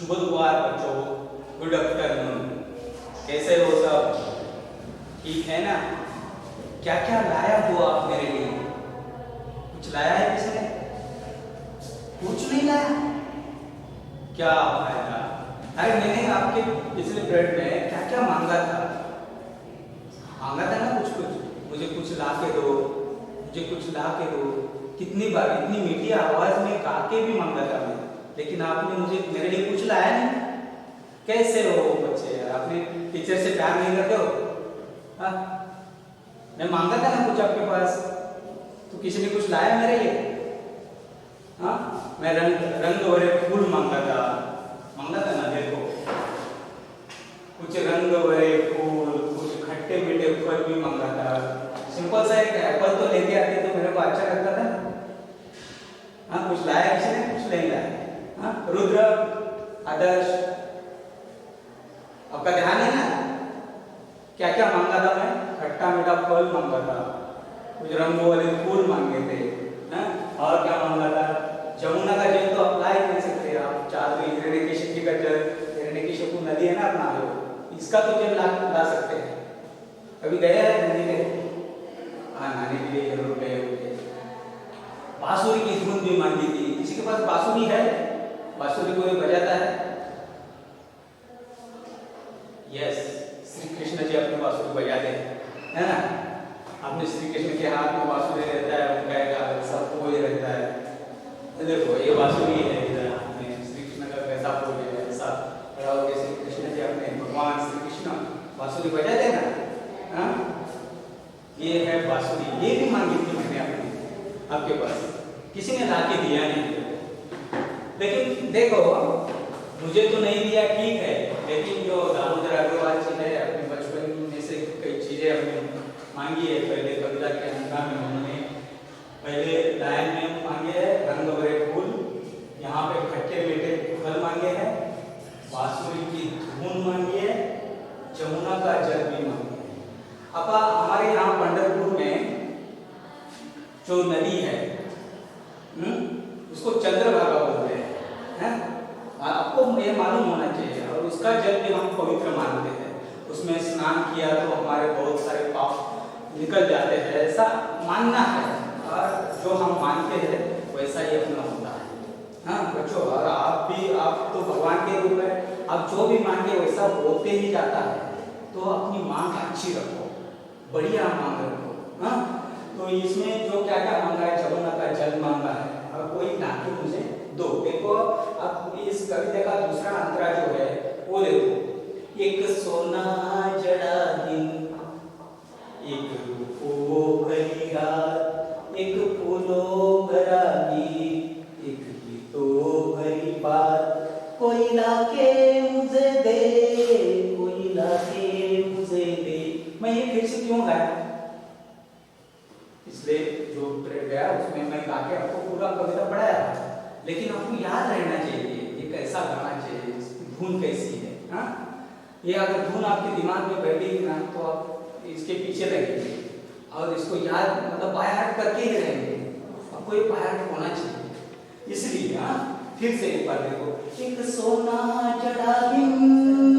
शुभ दोपहर बच्चों, good afternoon. कैसे हो सब? ठीक है ना? क्या क्या लाया हो आप मेरे लिए? कुछ लाया है किसी ने? कुछ नहीं लाया? क्या फायदा? अरे मैंने आपके पिछले पीरियड में क्या क्या मांगा था? मांगा था ना कुछ कुछ, मुझे कुछ ला के दो, मुझे कुछ ला के दो। कितनी बार इतनी मीठी आवाज में गा के भी मांगा था मैं, लेकिन आपने मुझे मेरे लिए कुछ लाया नहीं। कैसे हो बच्चे? आपने टीचर से प्यार नहीं करते हो? हाँ, मैं मांगा था ना कुछ आपके पास, तो किसी ने कुछ लाया मेरे लिए? हाँ, मैं रंग रंग भरे फूल मांगा था ना। देखो, कुछ रंग भरे फूल, कुछ खट्टे मीठे फल भी मांगा था। सिंपल सा एक एप्पल तो लेके आते तो मेरे को अच्छा लगता था। हाँ, कुछ लाया किसी ने? कुछ नहीं लाया। हाँ, रुद्र, आदर्श, आपका ध्यान है ना? क्या क्या मांगा था मैं? खट्टा मीठा फल मांगा था, कुछ रंगों वाले फूल मांगे थे। हाँ, और क्या मांगा था? जमुना का जल तो अप्लाई कर सकते हैं आप, चाहे तो हिरण्यकशिपु का जल, हिरण्यकशिपु नदी है ना अपना, इसका तो जल ला सकते हैं। कभी गए हैं नदी पे? हाँ, नहाने के लिए जरूर गए होंगे। बांसुरी की धुन भी मांगी थी। किसी के पास बांसुरी है? बांसुरी कोई बजाता है? यस, श्री कृष्ण जी अपने बांसुरी बजाते हैं, है ना? आपने श्री कृष्ण के हाथ में बांसुरी रहता है, उनका सब कोई रहता है। देखो, ये बांसुरी है इधर हाथ में, श्री कृष्ण का कैसा पोज है, ऐसा खड़ा होकर श्री कृष्ण जी अपने भगवान श्री कृष्ण बांसुरी बजाते हैं ना। हाँ, ये है बांसुरी। ये भी मांगी थी मैंने अपने आपके पास, किसी ने ला के दिया नहीं। लेकिन देखो, मुझे तो नहीं दिया ठीक है, लेकिन जो दामोदर अग्रवाल जी है, अपने बचपन में से कई चीजें अपने मांगी है। पहले कविता के अंदर में उन्होंने पहले लाइन में मांगे है रंग भरे फूल, यहाँ पे खट्टे मीठे फल मांगे हैं, बांसुरी की धुन मांगी है, जमुना का जल भी मांगे है। अब हमारे यहाँ पंढरपुर में जो नदी है, उसको चंद्रभागा बोलते हैं। आपको ये मालूम होना चाहिए, और उसका जल भी हम पवित्र मानते हैं। उसमें स्नान किया तो हमारे बहुत सारे पाप निकल जाते हैं, ऐसा मानना है। और जो हम मानते हैं वैसा ही अपना होता है। हाँ बच्चों, और आप तो भगवान के रूप है, आप जो भी मांगे वैसा होते ही जाता है। तो अपनी मांग अच्छी रखो, बढ़िया मांग रखो। हाँ, तो इसमें जो क्या क्या मांगा है, जमुना का जल मांगा है, और कोई लाके मुझे दो। देखो, अब इस कविता का दूसरा अंतरा जो है वो देखो, एक सोना जड़ा दिन, एक रूपों भरी रात, एक फूलों भरा गीत, एक गीतों भरी बात, कोई लाके मुझे दे, कोई लाके मुझे दे। मैं ये फिर से क्यों गाया? इसलिए जो पीरियड गया उसमें मैं गा के आपको पूरा कविता पढ़ाया, लेकिन आपको याद रहना चाहिए ये कैसा गाना चाहिए, इसकी धुन कैसी है। हाँ, ये अगर धुन आपके दिमाग में बैठेगी ना तो आप इसके पीछे लगेंगे और इसको याद मतलब बाय हार्ट करके ही रहेंगे। आपको ये बाय हार्ट होना चाहिए। इसलिए हाँ, फिर से एक बार देखो, एक सोना जड़ा दिन,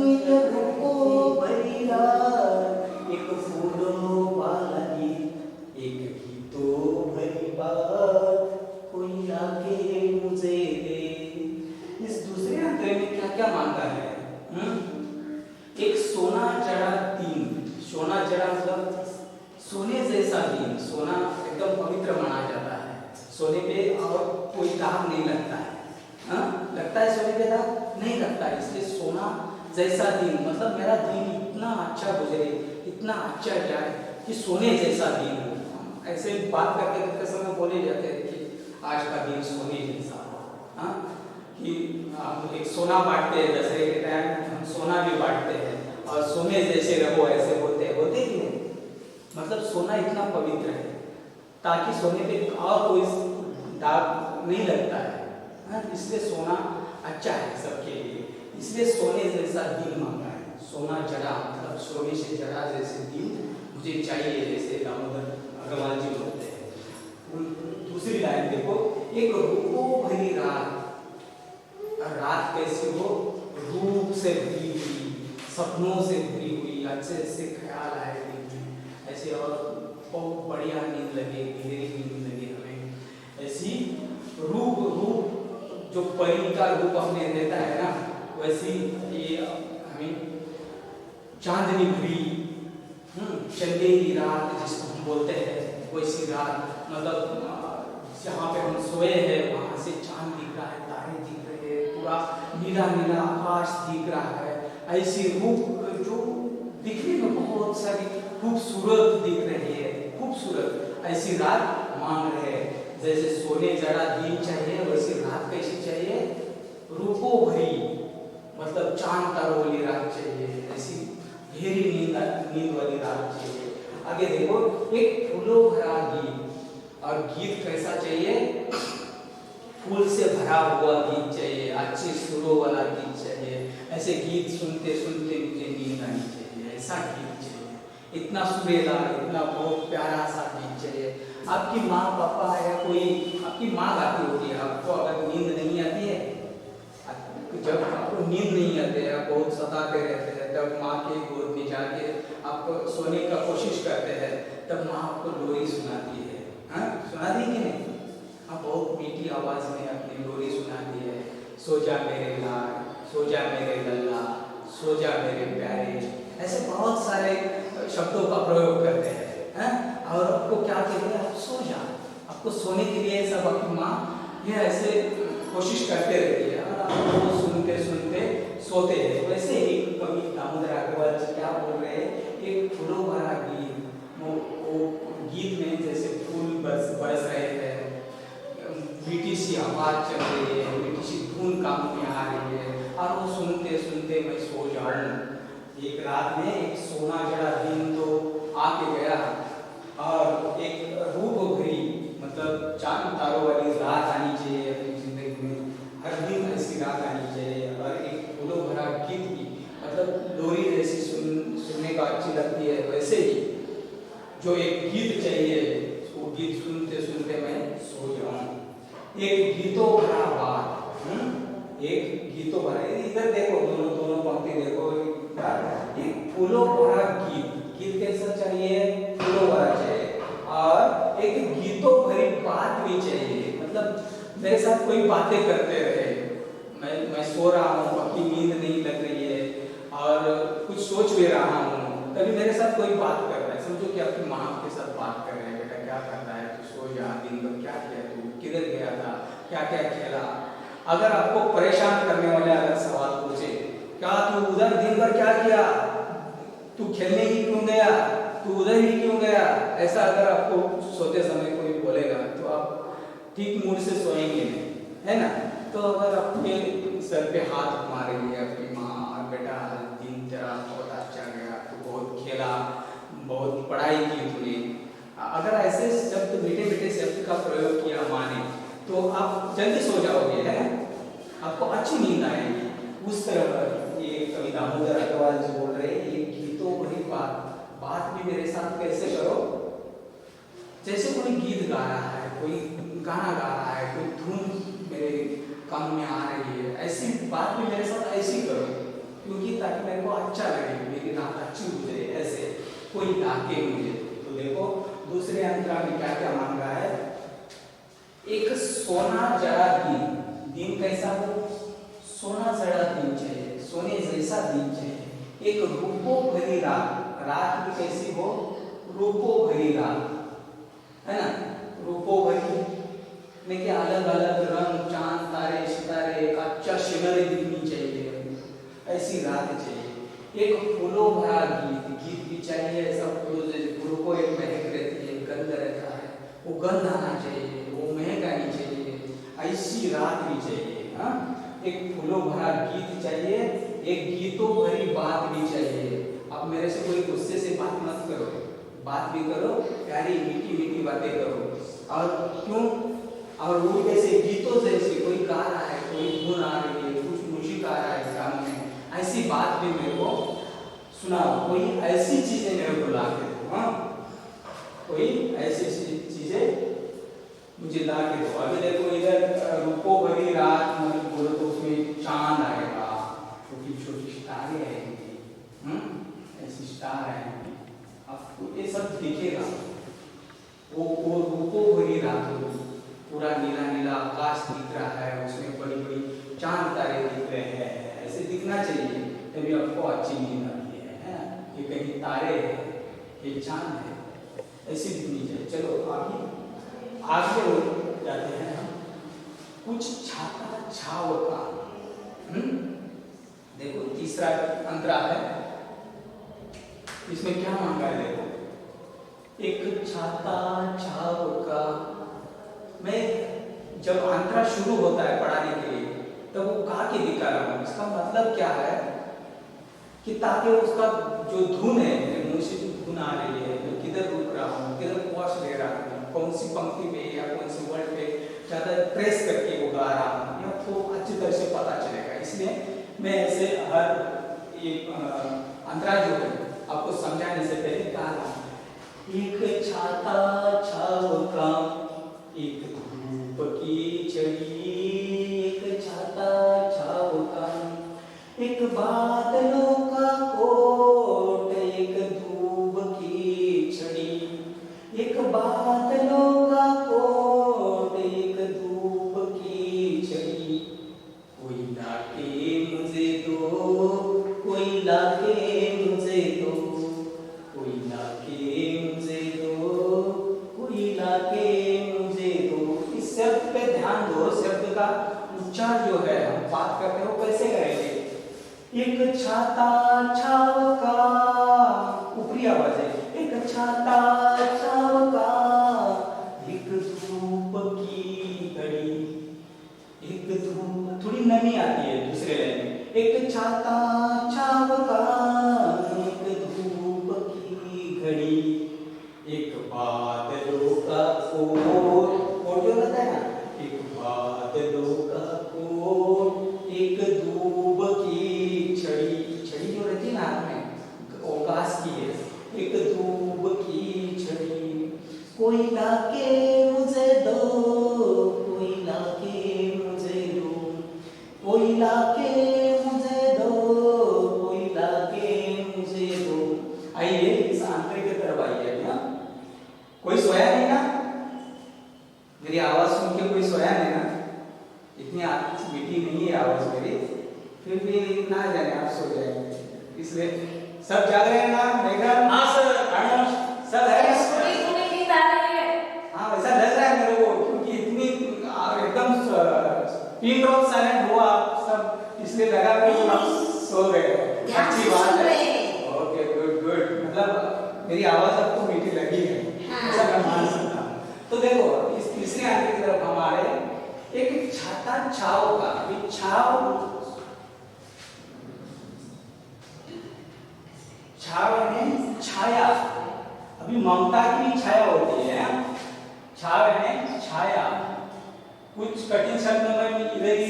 एक रूपों भरी रात, एक फूलों वाला गीत, एक गीतों भरी बात, कोई लाके मुझे दे। इस दूसरे अंतरे में क्या क्या मांगा है? एक सोना जड़ा दिन, सोना जड़ा मतलब सोने जैसा दिन। सोना एकदम पवित्र माना जाता है, सोने पे और कोई दाग नहीं लगता है। हाँ, लगता है सोने पे दाग? नहीं लगता है। इसलिए सोना जैसा दिन मतलब मेरा दिन इतना अच्छा गुजरे, इतना अच्छा जाए कि सोने जैसा दिन हो। ऐसे बात करते समय बोले जाते हैं कि आज का दिन सोने जैसा। हाँ, कि हम एक सोना बांटते हैं, दशहरे के टाइम हम सोना भी बांटते हैं, और सोने जैसे रहो ऐसे होते ही नहीं। मतलब सोना इतना पवित्र है ताकि सोने पे और कोई दाग नहीं लगता है। हाँ, इसलिए सोना अच्छा है सबके लिए, इसलिए सोने जैसा दिन मांगा है। सोना जड़ा मतलब सोने से जड़ा जैसे दिन मुझे चाहिए, जैसे दामोदर अग्रवाल जी बोलते हैं। दूसरी लाइन देखो, एक रूपों भरी रात, रात कैसी हो? से भरी हुई, सपनों से भरी हुई, अच्छे अच्छे ख्याल आए दिल में, ऐसे और बहुत बढ़िया नींद लगे, गहरी नींद लगे हमें। ऐसी रूप रूप जो परी का रूप हमें देता है ना, वैसी ये हमें चांदनी भरी चंदेरी रात जिसको हम बोलते हैं, वैसी रात, मतलब जहाँ पे हम सोए हैं वहाँ से चांद दिख रहा है, तारे दिख रहे हैं, पूरा नीला नीला आकाश दिख रहा है। ऐसी रूप जो दिखने में बहुत सारी खूबसूरत दिख रही है, खूबसूरत ऐसी रात मांग रहे हैं। जैसे सोने जड़ा दिन चाहिए, वैसी रात कैसी चाहिए, रूपों भरी, मतलब चांद तारों वाली रात चाहिए, ऐसी गहरी नींद वाली रात चाहिए। आगे देखो, एक फूलों भरा गीत, और गीत कैसा चाहिए, फूल से भरा हुआ गीत चाहिए, अच्छे सुरों वाला गीत चाहिए। ऐसे गीत सुनते सुनते मुझे नींद आनी चाहिए, ऐसा गीत चाहिए, इतना सुरीला, इतना बहुत प्यारा सा गीत चाहिए। आपकी माँ पापा या कोई आपकी माँ गाती होती है, आपको अगर नींद नहीं आती है, जब आपको नींद नहीं आती है, आप बहुत सताते रहते हैं, तब माँ के गोद में जाके आपको सोने का कोशिश करते हैं, तब माँ आपको लोरी सुनाती है। हाँ, सुना दी कि नहीं? हाँ, बहुत मीठी आवाज में अपनी लोरी सुनाती है। सो जा मेरे लाल, सो जा मेरे लल्ला, सो जा मेरे प्यारे, ऐसे बहुत सारे शब्दों का प्रयोग करते हैं। और आपको क्या कहते हैं, आप सो जा, आपको सोने के लिए सब आपकी माँ ये ऐसे कोशिश करते रहती है, और आप वो सुनते सुनते सोते हैं। वैसे ही कवि दामोदर अग्रवाल जी क्या बोल रहे हैं, एक फूलों भरा गीत, वो गीत में जैसे फूल बरस रहे हैं, मीठी सी आवाज चल रही है, मीठी सी धुन कान में आ रही है, और वो सुनते सुनते मैं सो जाऊं। एक रात में एक सोना जड़ा दिन तो आके गया, और एक रूप भरी, मतलब चांद तारों वाली रात आनी चाहिए अपनी जिंदगी में, हर दिन ऐसी रात आनी चाहिए। और एक फूलों भरा गीत भी, मतलब लोरी जैसी सुनने का अच्छी लगती है, वैसे ही जो एक गीत चाहिए, वो गीत सुनते सुनते मैं सो जाऊं। एक गीतों भरा बात, एक गीतों भरा, इधर देखो, दोनों दोनों पंक्ति देखो, एक फूलों भरा गीत, गीत कैसा चाहिए, फूलों भरा चाहिए, और एक गीतों भरी बात भी चाहिए, मतलब मेरे साथ कोई बातें करते रहे, मैं सो रहा हूँ, अपनी नींद नहीं लग रही है, और कुछ सोच भी रहा हूँ, तभी मेरे साथ कोई बात कर रहा है। समझो कि आपकी माँ आपके साथ बात कर रहे हैं, बेटा क्या करता है, तू सो जा, दिन भर क्या किया, तू किधर गया था, क्या क्या खेला। अगर आपको परेशान करने वाले अगर सवाल पूछे, क्या तू उधर दिन भर क्या किया, तू खेलने ही क्यों गया, तू उधर ही क्यों गया, ऐसा अगर आपको सोते समय कोई बोलेगा, तो आप ठीक मूड से सोएंगे नहीं, है ना। तो अगर आपके सर पे हाथ मारेंगे आपकी माँ, और बेटा दिन तेरा बहुत अच्छा गया, तू बहुत खेला, बहुत पढ़ाई की तूने, अगर ऐसे शब्द, मीठे मीठे शब्द का प्रयोग किया माँ ने, तो आप जल्दी सो जाओगे, है ना, आपको अच्छी नींद आएगी। उस तरह ये कवि दामोदर अग्रवाल जी बोल रहे हैं, ये गीतों भरी बात भी मेरे साथ कैसे करो, जैसे कोई गीत गा रहा है, कोई गाना गा रहा है, कोई धुन मेरे कान में आ रही है, ऐसी बात भी मेरे साथ ऐसी करो, क्योंकि ताकि मेरे को अच्छा लगे, मेरी रात अच्छी गुजरे, ऐसे कोई ताके मुझे। तो देखो दूसरे अंतरा में क्या क्या मांग रहा है, एक सोना जड़ा दिन, दिन कैसा हो, सोना जड़ा दिन चाहिए, सोने जैसा दिन चाहिए। एक रूपों भरी रात, रात भी कैसी हो, रूपों भरी रात, है ना, रूपों भरी में क्या अलग अलग रंग, चांद तारे सितारे, एक अच्छा शिमर दिखनी चाहिए, ऐसी रात चाहिए। एक फूलों भरा गीत, गीत भी चाहिए, सब फूलों को एक महक रहती है, गंध रहता है, वो गंध आना चाहिए, वो महक आनी चाहिए, ऐसी रात भी चाहिए। हाँ, एक फूलों भरा गीत चाहिए, एक गीतों भरी बात भी चाहिए। अब मेरे से कोई गुस्से से बात मत करो, बात भी करो, प्यारी मीठी मीठी बातें करो, और क्यों, और वो जैसे गीतों जैसे कोई गा रहा है, कोई धुन आ रही है, कुछ म्यूजिक आ रहा है कान में, ऐसी बात भी मेरे को सुनाओ, कोई ऐसी चीजें मेरे को ला के दो। हाँ, कोई ऐसी चीजें मुझे ला के दो। अभी देखो इधर रूपों भरी रात मतलब बोलो तो उसमें चांद आएगा, छोटी छोटी जा रहे हैं, आपको ये सब दिखेगा। वो रूपो भरी रात होगी, पूरा नीला नीला आकाश दिख रहा है, उसमें बड़ी बड़ी चांद तारे दिख रहे हैं, ऐसे दिखना चाहिए, तभी आपको अच्छी नींद आती है ना। ये कहीं तारे हैं, ये चांद है, ऐसी दिखनी चाहिए। चलो आगे जाते हैं हम। कुछ छाता छाव का, देखो तीसरा अंतरा है, इसमें क्या मांगा है, देखो एक छाता छाव का। मैं जब अंतरा शुरू होता है पढ़ाने के लिए तब वो गा के दिखा रहा हूँ, इसका मतलब क्या है कि ताकि उसका जो धुन है, मेरे मुंह से जो धुन आ रही है, मैं किधर रुक रहा हूँ, किधर पॉज ले रहा हूँ, कौन सी पंक्ति पे या कौन सी वर्ड पे ज्यादा प्रेस करके वो गा रहा हूँ, या तो अच्छी तरह से पता चलेगा। इसलिए मैं ऐसे हर एक अंतरा जो है आपको समझाने से पहले गा रहा हूँ। एक छाता छाव का, एक धूप की छड़ी, एक छाता छाव का, एक बादलों का कोट, एक धूप की छड़ी, एक बादलों का कोट, एक धूप की छड़ी। कोई लाके मुझे दो, कोई लाके मुझे दो, कोई लाके मुझे दो, कोई लाके मुझे दो। इस शब्द पे ध्यान दो, शब्द का उच्चार जो है हम बात करते हैं वो कैसे करेंगे। एक छाता छाव का, ऊपरी आवाज है, एक छाता छाव का, एक धूप की घड़ी, एक धूप, थोड़ी नमी आती है दूसरे लाइन में, एक छाता छाव का, एक धूप की घड़ी, एक बादलों का कोट जो रहता है ना, एक बादलों का कोट, एक धूप की छड़ी, छड़ी जो रहती है ना हाथ में, वो घास की है, एक धूप की छड़ी। कोई लाके मुझे दो, कोई लाके मुझे दो, कोई लाके मुझे दो, कोई लाके मुझे दो। आइए इस आंतरे की तरफ आइए ना। कोई सोया नहीं ना, मेरी आवाज सुन के कोई सोया नहीं ना, इतनी मीठी नहीं है आवाज मेरी, फिर भी ना जाने आप सो जाएंगे, इसलिए सब जाग रहे हैं ना। मेघा, हाँ सर, सब है, हाँ वैसा लग रहा है मेरे को, क्योंकि इतनी एकदम पिन ड्रॉप साइलेंट हुआ सब, इसलिए लगा कि आप सो गए। अच्छी बात है, ओके गुड गुड, मतलब मेरी आवाज आपको मीठी लगी है, ऐसा मैं मान सकता हूँ। तो देखो इस तीसरे आंकड़े की तरफ हमारे एक छाता छाव का, अभी छाव, छाव है छाया, अभी ममता की भी छाया होती है, छाव है छाया। कुछ कठिन शब्द मैं इधर ही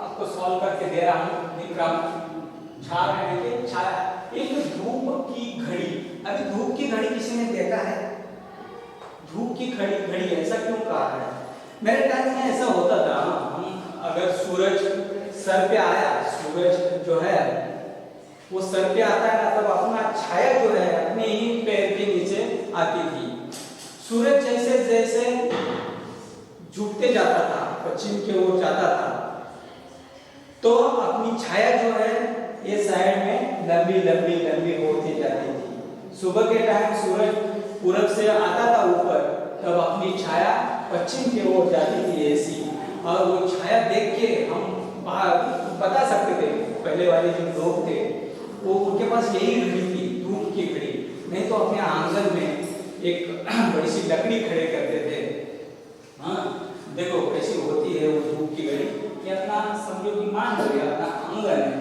आपको सॉल्व करके दे रहा हूँ, लिख रहा हूँ। छाव है छाया, एक धूप की घड़ी, अभी धूप की घड़ी किसी ने देखा है? धूप की घड़ी ऐसा क्यों कहा है? मेरे टाइम में ऐसा होता था, हम अगर सूरज सर पे आया, सूरज जो है वो सर पे आता है ना, तब अपना छाया जो है अपने ही पैर के नीचे आती थी। सूरज जैसे जैसे झुकते जाता था, पश्चिम की ओर जाता था, तो अपनी छाया जो है ये साइड में लंबी लंबी लंबी होती जाती थी। सुबह के टाइम सूरज पूरब से आता था ऊपर, तब अपनी छाया पश्चिम की ओर जाती थी ऐसी, और वो छाया देख के हम बता सकते थे, पहले वाले जो लोग थे वो उनके पास यही घड़ी थी, धूप की घड़ी, नहीं तो अपने आंगन में एक बड़ी सी लकड़ी खड़े करते थे। हाँ देखो कैसी होती है वो धूप की घड़ी, ये अपना समझो कि मान लो अपना आंगन है,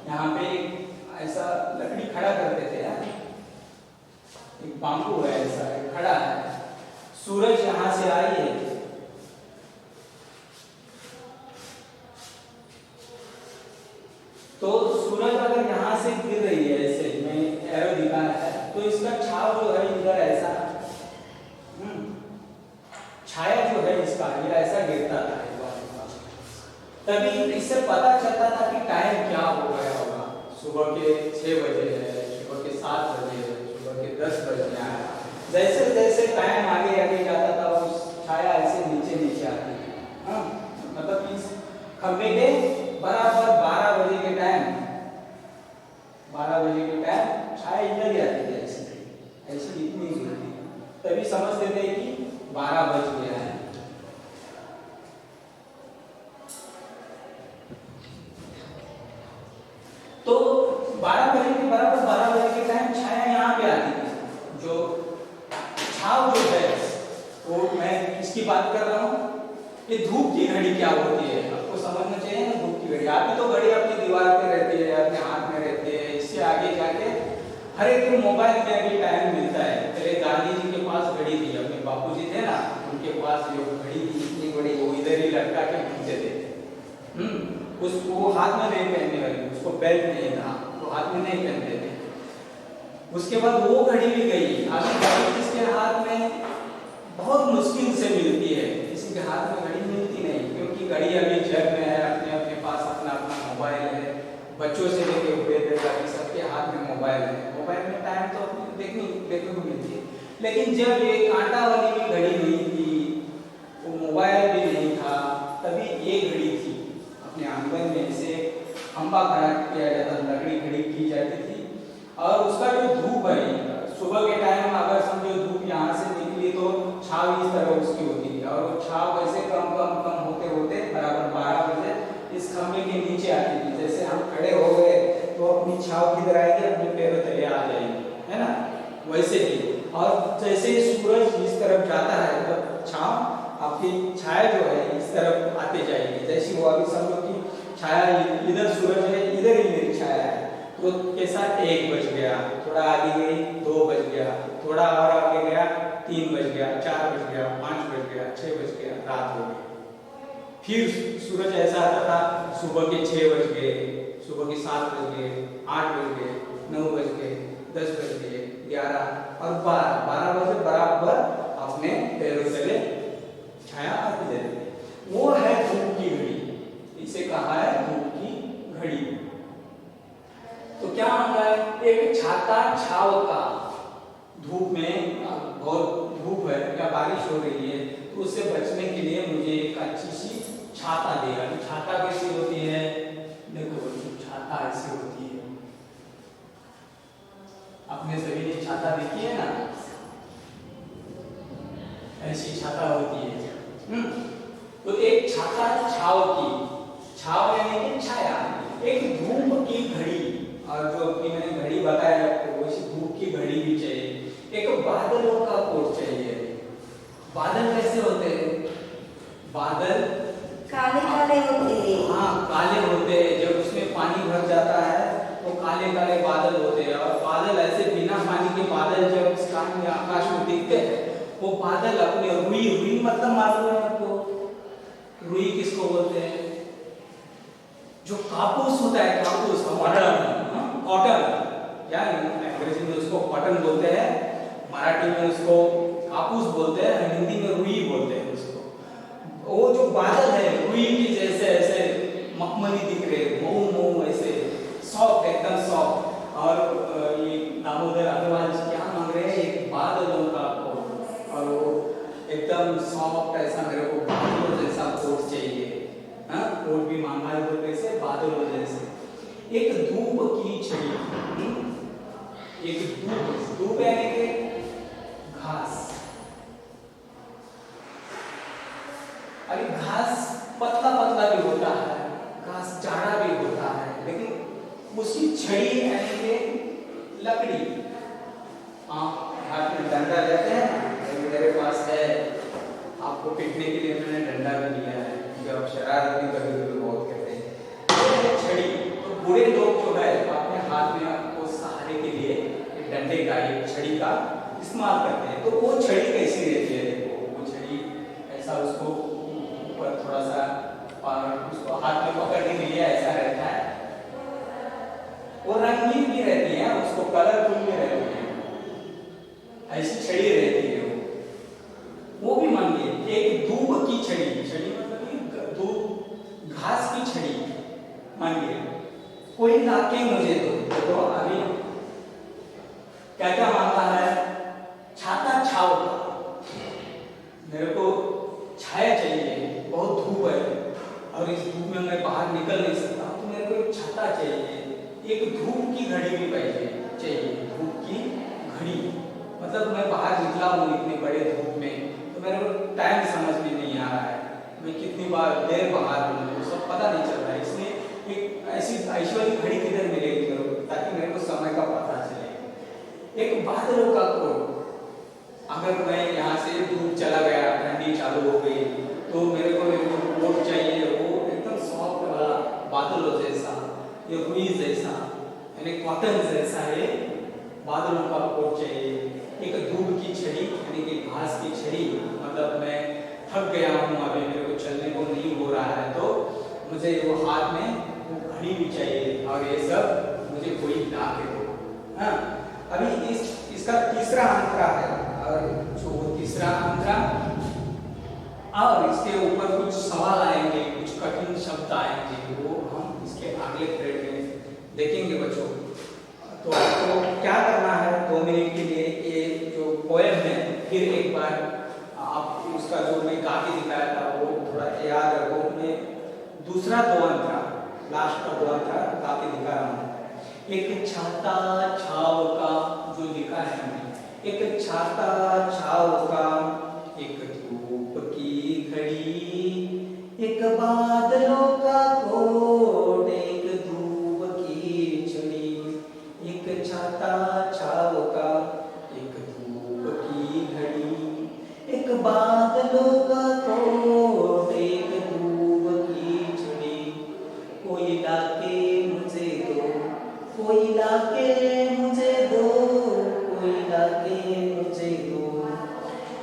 यहाँ पे ऐसा लकड़ी खड़ा करते थे, एक बांबू है ऐसा खड़ा है, सूरज यहाँ से आई है, तो सूरज अगर यहाँ से गिर रही है, ऐसे में एरो दिखाना है, तो इसका छाव जो है इधर ऐसा, छाया जो है इसका ये ऐसा गिरता था, तभी इससे पता चलता था कि टाइम क्या हो गया होगा, सुबह के 6 बजे है, सुबह के 7 बजे है, सुबह के 10 बजने आया। जैसे जैसे टाइम आगे आगे जाता था उस छाया ऐसे नीचे नीचे आती थी। हाँ, मतलब इस खंबे के बराबर 12 बजे के टाइम 12 बजे के टाइम छाया इधर ही आती थी, ऐसी ऐसी इतनी दूर थी। तभी समझते थे कि 12 बज गया है। तो 12 बजे के बराबर 12 बजे के टाइम छाया यहाँ पे आती थी। जो छाव जो है वो मैं किसकी बात कर रहा हूँ, ये धूप की घड़ी क्या होती है आपको समझना चाहिए ना। धूप की घड़ी आपकी तो घड़ी अपनी दीवार पे रहती है, अपने हाथ में रहती है। इससे आगे जाके हर एक मोबाइल में भी टाइम मिलता है। पहले गांधी जी के पास घड़ी थी, अपने बापूजी थे ना, उनके पास जो घड़ी थी इतनी बड़ी, वो इधर ही लटका के घूमते थे। उसको हाथ में नहीं पहनने वाली, उसको बेल्ट नहीं था, वो हाथ में नहीं पहनते थे। उसके बाद वो घड़ी भी गई। अभी घड़ी किसके हाथ में बहुत मुश्किल से मिलती है, किसी के हाथ में घड़ी मिलती नहीं, क्योंकि घड़ी अभी जेब में है, अपने अपने पास अपना अपना मोबाइल है। बच्चों से लेके बूढ़े तक सबके हाथ में मोबाइल है। मोबाइल में टाइम तो देखने को मिलती है, लेकिन जब ये कांटा वाली भी घड़ी नहीं थी, वो मोबाइल भी नहीं था, तभी ये घड़ी थी। अपने आंगन में इसे खंबा खड़ा किया जाता, लकड़ी खड़ी की जाती थी। और उसका जो धूप है, सुबह के टाइम अगर समझो धूप यहाँ से निकली तो छाव इस तरह उसकी होती थी, और वो छाव वैसे कम कम कम होते होते बराबर 12 बजे इस खंबे के नीचे आती थी। जैसे हम खड़े हो गए तो अपनी छाव किधर आएगी, अपने पैरों तले आ जाएगी, है ना, वैसे ही। और जैसे ही सूरज इस तरफ जाता है तो छाव आपकी छाया जो है इस तरफ आते जाएगी। जैसे वो अभी समझो कि छाया इधर सूरज है, इधर ही मेरी छाया है, तो कैसा 1 बज गया, थोड़ा आगे गई 2 बज गया, थोड़ा और आगे गया 3 बज गया, 4 बज गया, 5 बज गया, 6 बज गया, रात हो गई। फिर सूरज ऐसा आता था, सुबह के 6 बज गए, सुबह के 7 बज गए, 8 बज गए, 9 बज गए, 10 बज गए, 11 और 12 बजे बराबर अपने पैरों तले छाया आती जाती है। वो है धूप की घड़ी, इसे कहा है धूप की घड़ी। तो क्या होता है, एक छाता छाव का, धूप में बहुत धूप है या बारिश हो रही है तो उससे बचने के लिए मुझे एक अच्छी सी छाता देगा। छाता कैसी होती है, देखो छाता ऐसी होती है, आपने सभी ने छाता देखी है ना, ऐसी छाता होती है। तो एक छाता छाव की, छाव यानी कि छाया, एक धूप की घड़ी, और जो अपनी मैंने घड़ी बताया आपको वैसी धूप की घड़ी भी चाहिए। एक बादलों का कोट चाहिए। बादल कैसे होते हैं, बादल काले काले होते हैं। हाँ, काले होते हैं। जब उसमें पानी भर जाता है तो काले काले बादल होते हैं। और बादल ऐसे बिना पानी के बादल जब स्काई में आकाश में दिखते हैं, वो बादल अपने रुई मतलब मालूम है आपको, रुई किसको बोलते हैं, जो कापूस होता है, कापूस कॉटन, या अंग्रेजी में उसको कॉटन बोलते हैं, मराठी में उसको कापूस बोलते हैं, हिंदी में रुई बोलते हैं उसको। वो जो बादल है रुई की जैसे ऐसे मखमली दिख रहे, मऊ मऊ ऐसे सॉफ्ट, एकदम सॉफ्ट। और ये दामोदर अग्रवाल जी क्या मांग रहे हैं, एक बादलों का कोट, और वो एकदम सॉफ्ट ऐसा मेरे को बादलों जैसा कोट चाहिए। हाँ, कोट भी मांगा है तो कैसे, बादलों जैसे। एक धूप की छड़ी, एक धूप यानी कि घास। अरे घास पतला पतला भी होता है, घास जाड़ा भी होता है, लेकिन उसकी छड़ी यानी कि लकड़ी। आप हाथ में डंडा लेते हैं, मेरे पास है, आपको पीटने के लिए मैंने डंडा भी लिया है, जब शरारत भी कभी बहुत करते हैं। तो ये छड़ी, तो बूढ़े लोग जो है अपने हाथ में आपको सहारे के लिए डंडे का, एक छड़ी का इस्तेमाल करते हैं। तो वो छड़ी कैसी रहती है, देखो वो छड़ी ऐसा, उसको ऊपर थोड़ा सा और उसको हाथ में पकड़ने के लिए ऐसा रहता है। वो रंगीन भी रहती है, उसको कलरफुल भी रहती है, ऐसी छड़ी रहती है। वो भी मांगिए एक धूप की छड़ी, छड़ी मतलब धूप घास की छड़ी मांगिए। कोई लाके मुझे दो, तो अभी क्या क्या मांगता है? छाता छाव का, मेरे को छाया चाहिए, बहुत धूप है और इस धूप में मैं बाहर निकल नहीं सकता, तो मेरे को एक छाता चाहिए, एक धूप की घड़ी भी चाहिए, धूप की घड़ी। मतलब मैं बाहर निकला हूँ इतने बड़े धूप में, तो मेरे को टाइम समझ में नहीं आ रहा है, मैं कितनी बार देर बाहर हूँ सब पता नहीं चल रहा है, इसलिए एक ऐसी ऐश्वर्य घड़ी किधर मिलेगी मेरे को, ताकि मेरे को समय का पता चले। एक बादलों का कोट, अगर मैं यहाँ से दूर चला गया, ठंडी चालू हो गई, तो मेरे को एक कोट चाहिए, वो एकदम सॉफ्ट वाला, बादलों जैसा, ये रुई जैसा, यानी कॉटन जैसा है, बादलों का कोट चाहिए। एक धूप की छड़ी, यानी कि घास की छड़ी, मतलब मैं थक गया हूँ अभी, मेरे को चलने को नहीं हो रहा है, तो मुझे वो हाथ में वो घड़ी भी चाहिए, और ये सब मुझे कोई ला के दो। हाँ, अभी इसका तीसरा अंतरा है, और जो तीसरा अंतरा, और इसके ऊपर कुछ सवाल आएंगे, कुछ कठिन शब्द आएंगे, वो हम इसके अगले पीरियड में देखेंगे बच्चों। तो आपको क्या करना है, 2 मिनट के लिए ये जो पोएम है फिर एक बार आप उसका जो मैं गा के दिखाया था वो थोड़ा याद रखो। मैं दूसरा 2 अंतरा, लास्ट का 2 अंतरा गा के दिखा रहा हूँ। एक छाता छाव का, जो लिखा है हमने, एक छाता छाव का, एक धूप की घड़ी, एक बादलों का कोट, एक धूप की छड़ी, एक छाता छाव का, एक धूप की घड़ी, एक बादलों का कोट, एक धूप की छड़ी, कोई लाके मुझे दो, कोई लाके मुझे दो, कोई लाके मुझे दो,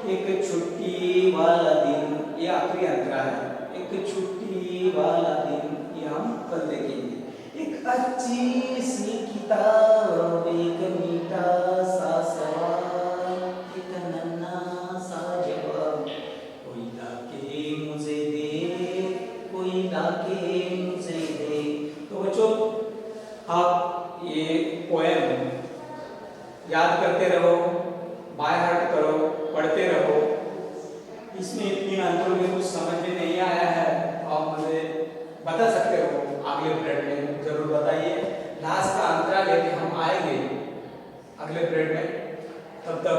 एक छुट्टी वाला दिन, ये आखिरी अंतरा है, एक छुट्टी वाला दिन, ये हम कल देखेंगे। एक अच्छी सी किताब, एक मीठा सा सवाल, एक नन्हा सा जवाब, कोई लाके मुझे दे, कोई लाके मुझे दे। तो बच्चों आप ये पोएम याद करते रहो, बाय हार्ट करो, पढ़ते रहो। इसमें 3 अंतरों में कुछ समझ में नहीं आया है, आप मुझे बता सकते हो, अगले पीरियड में जरूर बताइए। लास्ट का अंतरा लेके हम आएंगे अगले पीरियड में, तब तक